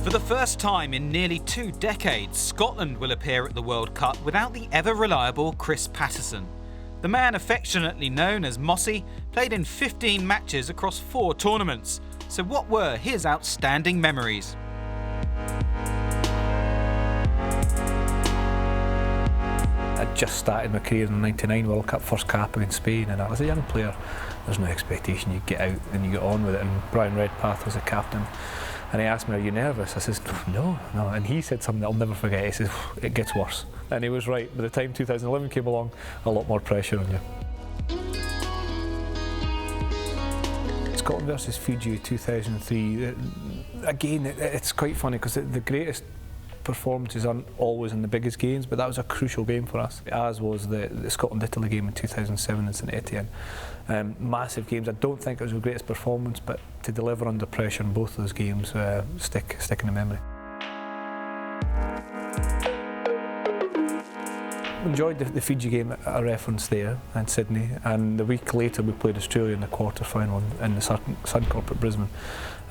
For the first time in nearly 2 decades, Scotland will appear at the World Cup without the ever-reliable Chris Paterson. The man affectionately known as Mossy played in 15 matches across 4 tournaments. So what were his outstanding memories? I'd just started my career in the '99 World Cup, first cap against Spain, and as a young player there's no expectation. You get out and you get on with it, and Brian Redpath was the captain. And he asked me, "Are you nervous?" I says, no. And he said something that I'll never forget. He says, "It gets worse." And he was right. By the time 2011 came along, a lot more pressure on you. Scotland versus Fiji 2003. Again, it's quite funny because the greatest performances aren't always in the biggest games, but that was a crucial game for us, as was the Scotland-Italy game in 2007 in St Etienne. Massive games. I don't think it was the greatest performance, but to deliver under pressure in both those games stick in the memory. Enjoyed the Fiji game I referenced there in Sydney, and the week later we played Australia in the quarter-final in the Suncorp at Brisbane,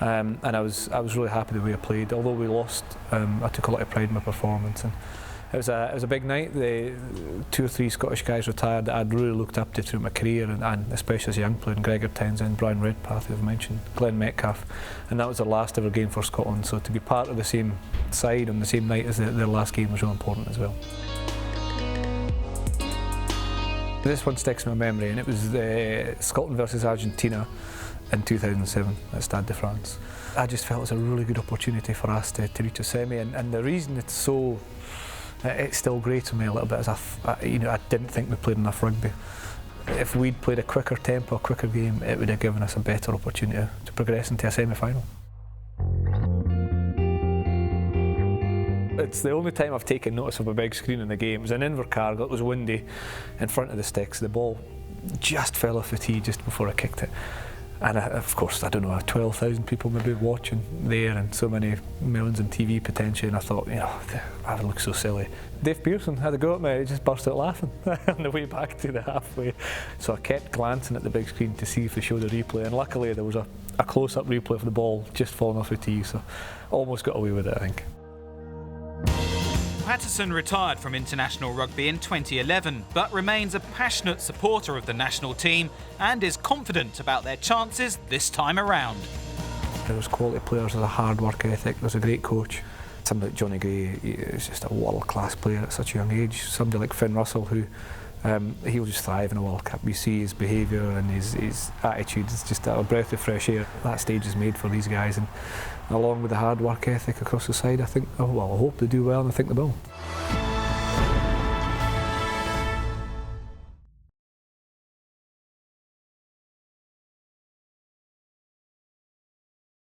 and I was really happy the way I played. Although we lost, I took a lot of pride in my performance, and it was a big night. The 2 or 3 Scottish guys retired that I'd really looked up to through my career, and especially as a young player, Gregor Townsend, Brian Redpath, who I've mentioned, Glenn Metcalfe, and that was their last ever game for Scotland. So to be part of the same side on the same night as their last game was really important as well. This one sticks in my memory, and it was Scotland versus Argentina in 2007 at Stade de France. I just felt it was a really good opportunity for us to reach a semi, and the reason it's still grates on me a little bit is I didn't think we played enough rugby. If we'd played a quicker tempo, a quicker game, it would have given us a better opportunity to progress into a semi-final. It's the only time I've taken notice of a big screen in the game. It was in Invercargill, it was windy, in front of the sticks. The ball just fell off the tee just before I kicked it. And of course, I don't know, 12,000 people maybe watching there, and so many millions in TV potentially, and I thought, I look so silly. Dave Pearson had a go at me, he just burst out laughing on the way back to the halfway. So I kept glancing at the big screen to see if they showed a replay, and luckily there was a close-up replay of the ball just falling off the tee, so almost got away with it, I think. Paterson retired from international rugby in 2011, but remains a passionate supporter of the national team and is confident about their chances this time around. There's quality players, there's a hard work ethic, there's a great coach. Somebody like Johnny Gray is just a world-class player at such a young age. Somebody like Finn Russell, who he'll just thrive in a World Cup. You see his behaviour and his attitude, it's just a breath of fresh air. That stage is made for these guys, and along with the hard work ethic across the side, I hope they do well, and I think they will.